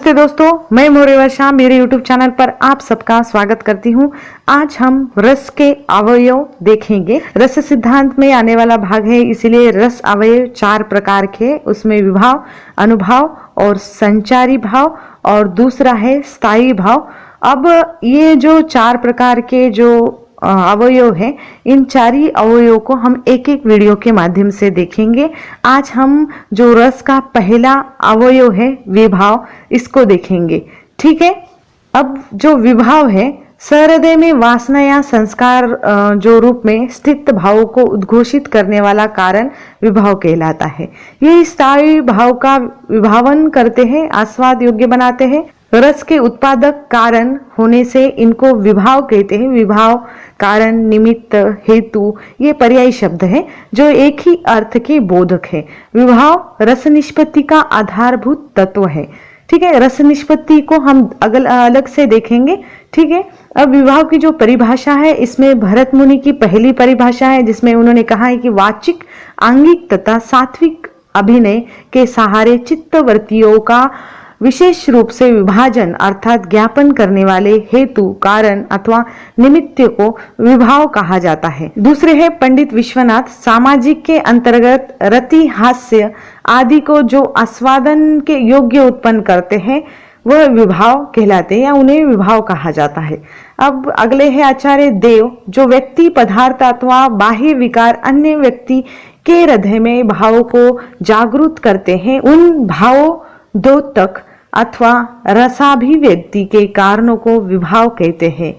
नमस्ते दोस्तों, मैं मौर्य वर्षा मेरे YouTube चैनल पर आप सबका स्वागत करती हूँ। आज हम रस के अवयव देखेंगे। रस सिद्धांत में आने वाला भाग है, इसीलिए रस अवयव 4 प्रकार के, उसमें विभाव, अनुभाव और संचारी भाव और दूसरा है स्थायी भाव। अब ये जो 4 प्रकार के जो अवयव है, इन 4 अवयवों को हम एक एक वीडियो के माध्यम से देखेंगे। आज हम जो रस का पहला अवयव है विभाव, इसको देखेंगे। ठीक है। अब जो विभाव है, सहृदय में वासना या संस्कार जो रूप में स्थित भाव को उद्घोषित करने वाला कारण विभाव कहलाता है। ये स्थायी भाव का विभावन करते हैं, आस्वाद योग्य बनाते हैं। रस के उत्पादक कारण होने से इनको विभाव कहते हैं। विभाव कारण, निमित्त, हेतु ये पर्यायी शब्द हैं जो एक ही अर्थ के बोधक है। विभाव रस निष्पत्ति का आधारभूत तत्व है। ठीक है। रस निष्पत्ति को हम अलग से देखेंगे। ठीक है। अब विभाव की जो परिभाषा है, इसमें भरत मुनि की पहली परिभाषा है, जिसमें उन्होंने कहा है कि वाचिक, आंगिक तथा सात्विक अभिनय के सहारे चित्तवृत्तियों का विशेष रूप से विभाजन अर्थात ज्ञापन करने वाले हेतु, कारण अथवा निमित्त को विभाव कहा जाता है। दूसरे है पंडित विश्वनाथ, सामाजिक के अंतर्गत रति, हास्य आदि को जो आस्वादन के योग्य उत्पन्न करते हैं वह विभाव कहलाते हैं या उन्हें विभाव कहा जाता है। अब अगले है आचार्य देव, जो व्यक्ति, पदार्थ अथवा बाह्य विकार अन्य व्यक्ति के हृदय में भाव को जागृत करते हैं, उन भावों द्योतक अथवा रसाभिव्यक्ति के कारणों को विभाव कहते हैं।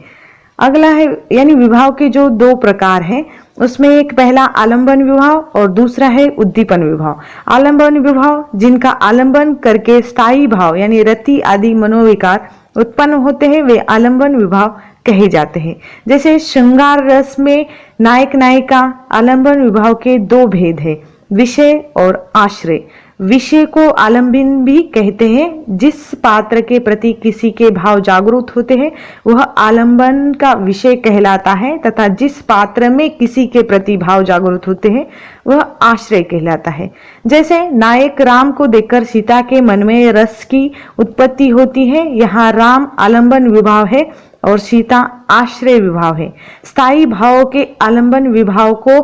अगला है, यानी विभाव के जो 2 प्रकार हैं, उसमें एक पहला आलंबन विभाव और दूसरा है उद्दीपन विभाव। आलंबन विभाव जिनका आलंबन करके स्थायी भाव यानी रति आदि मनोविकार उत्पन्न होते हैं, वे आलंबन विभाव कहे जाते हैं। जैसे श्रृंगार रस में नायक नायिका आलंबन विभाव के 2 भेद है, विषय और आश्रय। विषय को आलंबन भी कहते हैं। जिस पात्र के प्रति किसी के भाव जागरूक होते हैं वह आलंबन का विषय कहलाता है, तथा जिस पात्र में किसी के प्रति भाव जागरूक होते हैं वह आश्रय कहलाता है। जैसे नायक राम को देखकर सीता के मन में रस की उत्पत्ति होती है, यहाँ राम आलंबन विभाव है और सीता आश्रय विभाव है। स्थायी भाव के आलंबन विभाव को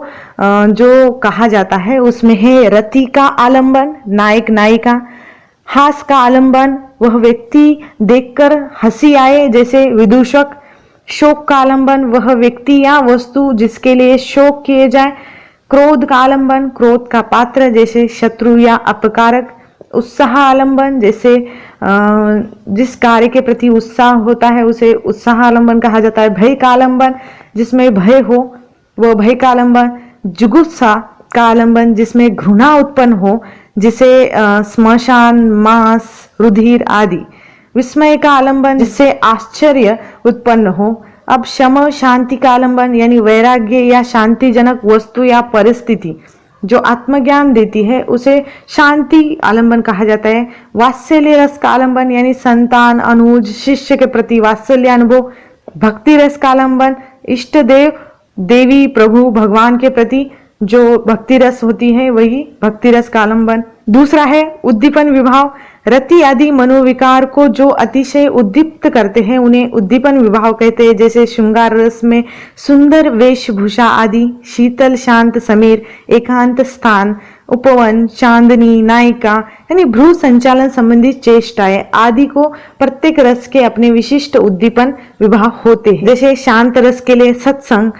जो कहा जाता है उसमें है रति का आलंबन, नायक नायिका। हास का आलंबन, वह व्यक्ति देखकर हंसी आए जैसे विदूषक। शोक का आलंबन, वह व्यक्ति या वस्तु जिसके लिए शोक किए जाए। क्रोध का आलंबन, क्रोध का पात्र जैसे शत्रु या अपकारक। उत्साह आलंबन, जैसे जिस कार्य के प्रति उत्साह होता है उसे उत्साह आलंबन कहा जाता है। भय का आलंबन, जिसमें भय हो वह भय का आलंबन। जुगुप्सा का आलंबन, जिसमें घृणा उत्पन्न हो, जिसे स्मशान, मांस, रुधिर आदि। विस्मय का आलंबन, जिससे आश्चर्य उत्पन्न हो। अब शम शांति का आलंबन, यानी वैराग्य या शांतिजनक वस्तु या परिस्थिति जो आत्मज्ञान देती है उसे शांति आलंबन कहा जाता है। वात्सल्य रस का आलंबन, यानी संतान, अनुज, शिष्य के प्रति वात्सल्य अनुभव। भक्ति रस का आलंबन, इष्ट देव, देवी, प्रभु, भगवान के प्रति जो भक्ति रस होती है वही भक्ति रस का आलंबन। दूसरा है उद्दीपन विभाव, रति आदि मनोविकार को जो अतिशय उद्दीप्त करते हैं उन्हें उद्दीपन विभाव कहते हैं। जैसे श्रृंगार रस में सुंदर वेशभूषा आदि, शीतल शांत समीर, एकांत स्थान, उपवन, चांदनी, नायिका यानी भ्रू संचालन संबंधित चेष्टाएं आदि को प्रत्येक रस के अपने विशिष्ट उद्दीपन विभाव होते हैं। जैसे शांत रस के लिए सत्संग,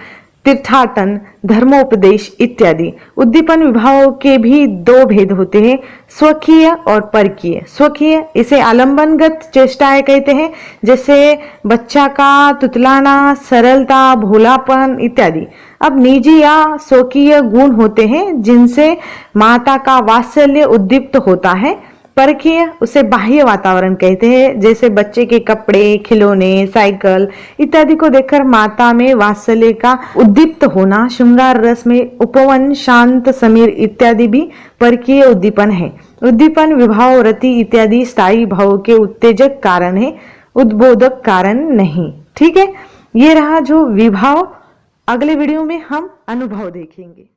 तीर्थाटन, धर्मोपदेश इत्यादि। उद्दीपन विभाव के भी 2 भेद होते हैं, स्वकीय और परकीय। स्वकीय इसे आलंबनगत चेष्टाएं कहते हैं, जैसे बच्चा का तुतलाना, सरलता, भोलापन इत्यादि। अब निजी या स्वकीय गुण होते हैं जिनसे माता का वात्सल्य उद्दीप्त होता है। परकीय उसे बाह्य वातावरण कहते हैं, जैसे बच्चे के कपड़े, खिलौने, साइकिल इत्यादि को देखकर माता में वात्सल्य का उद्दीप्त होना। श्रृंगार रस में उपवन, शांत समीर इत्यादि भी परकीय उद्दीपन है। उद्दीपन विभाव, रति इत्यादि स्थायी भाव के उत्तेजक कारण है, उद्बोधक कारण नहीं। ठीक है। ये रहा जो विभाव। अगले वीडियो में हम अनुभव देखेंगे।